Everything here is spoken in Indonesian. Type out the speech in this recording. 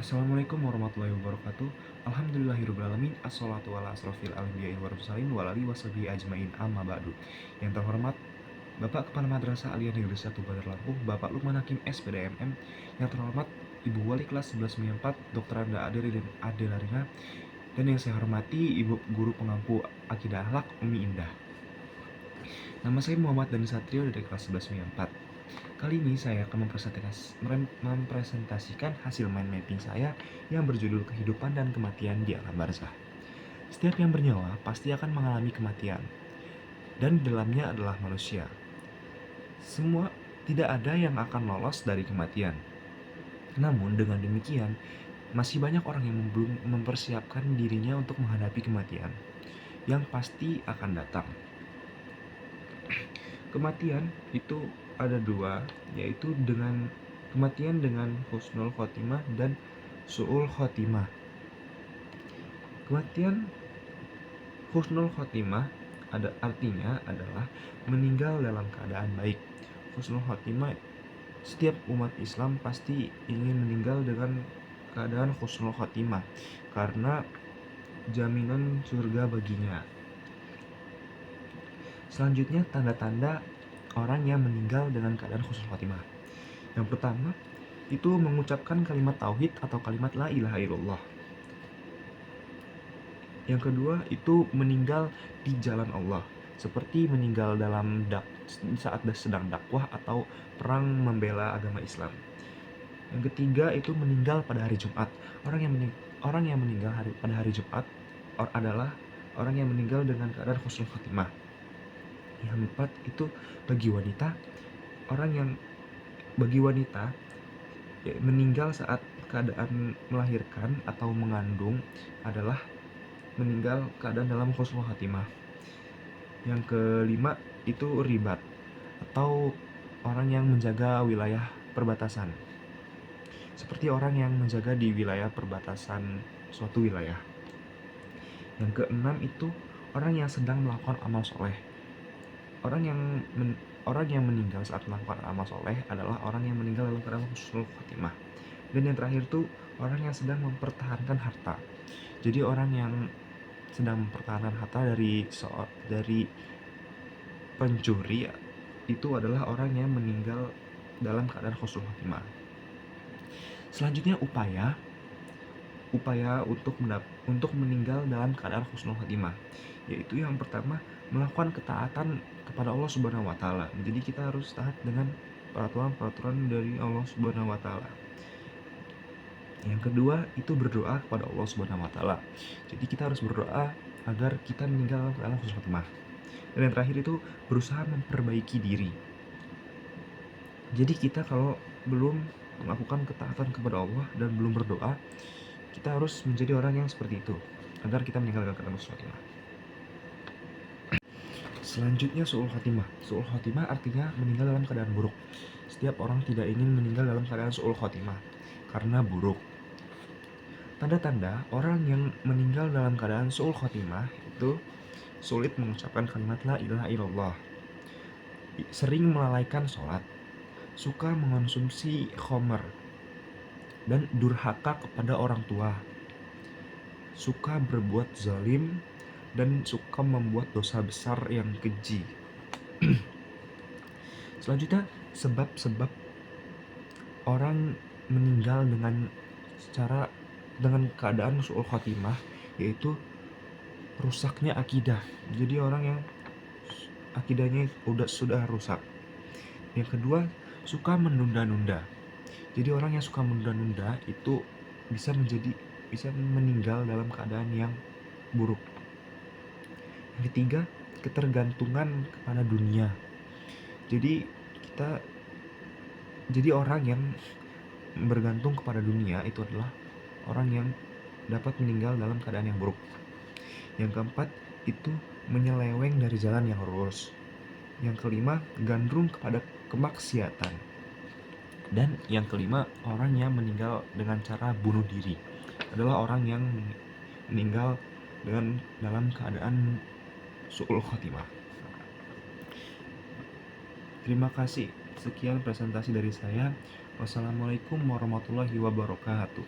Assalamualaikum warahmatullahi wabarakatuh. Alhamdulillahirrabbilalamin. Assalatu ala asrofil anbiya'i wa mursalin wa alihi washabihi ajmain amma ba'du. Yang terhormat Bapak Kepala Madrasah Aliyah Negeri 1 Bandar Lampung, Bapak Lukman Hakim SPDMM. Yang terhormat Ibu Wali kelas 1194 Dr. Anda Adelarina, dan yang saya hormati Ibu Guru Pengampu Akidah Akhlak Umi Indah. Nama saya Muhammad Dani Satrio dari kelas 1194. Kali ini saya akan mempresentasikan hasil mind mapping saya yang berjudul Kehidupan dan Kematian di Alam Barzah. Setiap yang bernyawa pasti akan mengalami kematian, dan di dalamnya adalah manusia. Semua tidak ada yang akan lolos dari kematian. Namun dengan demikian, masih banyak orang yang belum mempersiapkan dirinya untuk menghadapi kematian yang pasti akan datang. Kematian itu ada dua, yaitu dengan kematian dengan husnul khotimah dan su'ul khotimah. Kematian husnul khotimah artinya adalah meninggal dalam keadaan baik. Husnul khotimah, setiap umat Islam pasti ingin meninggal dengan keadaan husnul khotimah karena jaminan surga baginya. Selanjutnya, tanda-tanda orang yang meninggal dengan keadaan husnul khotimah. Yang pertama, itu mengucapkan kalimat tauhid atau kalimat la ilaha illallah. Yang kedua, itu meninggal di jalan Allah, seperti meninggal dalam saat sedang dakwah atau perang membela agama Islam. Yang ketiga, itu meninggal pada hari Jumat. Orang yang meninggal pada hari Jumat adalah orang yang meninggal dengan keadaan husnul khotimah. Yang keempat, itu bagi wanita meninggal saat keadaan melahirkan atau mengandung adalah meninggal keadaan dalam husnul khotimah. Yang kelima, itu ribat atau orang yang menjaga wilayah perbatasan, seperti orang yang menjaga di wilayah perbatasan suatu wilayah. Yang keenam, itu orang yang sedang melakukan amal soleh. Orang yang meninggal saat melakukan amal soleh adalah orang yang meninggal dalam keadaan husnul khotimah. Dan yang terakhir tuh orang yang sedang mempertahankan harta. Jadi orang yang sedang mempertahankan harta dari pencuri itu adalah orang yang meninggal dalam keadaan husnul khotimah. Selanjutnya, upaya untuk meninggal dalam keadaan husnul khotimah, yaitu yang pertama, melakukan ketaatan kepada Allah Subhanahu wa taala. Jadi kita harus taat dengan peraturan dari Allah Subhanahu wa taala. Yang kedua, itu berdoa kepada Allah Subhanahu wa taala. Jadi kita harus berdoa agar kita meninggal dalam keadaan husnul khotimah. Dan yang terakhir, itu berusaha memperbaiki diri. Jadi kita kalau belum melakukan ketaatan kepada Allah dan belum berdoa, kita harus menjadi orang yang seperti itu agar kita meninggal dalam keadaan husnul khotimah. Selanjutnya, su'ul khotimah. Su'ul khotimah artinya meninggal dalam keadaan buruk. Setiap orang tidak ingin meninggal dalam keadaan su'ul khotimah karena buruk. Tanda-tanda orang yang meninggal dalam keadaan su'ul khotimah itu sulit mengucapkan kalimat la ilaha illallah, sering melalaikan sholat, suka mengonsumsi khamr, dan durhaka kepada orang tua, suka berbuat zalim, dan suka membuat dosa besar yang keji. Selanjutnya, sebab-sebab orang meninggal dengan keadaan su'ul khotimah, yaitu rusaknya akidah. Jadi orang yang akidahnya sudah rusak. Yang kedua, suka menunda-nunda. Jadi orang yang suka menunda-nunda itu bisa meninggal dalam keadaan yang buruk. Yang ketiga, ketergantungan kepada dunia. Jadi orang yang bergantung kepada dunia itu adalah orang yang dapat meninggal dalam keadaan yang buruk. Yang keempat, itu menyeleweng dari jalan yang lurus. Yang kelima, gandrung kepada kemaksiatan. Dan yang kelima, orang yang meninggal dengan cara bunuh diri adalah orang yang meninggal dalam keadaan su'ul khotimah. Terima kasih. Sekian presentasi dari saya. Wassalamualaikum warahmatullahi wabarakatuh.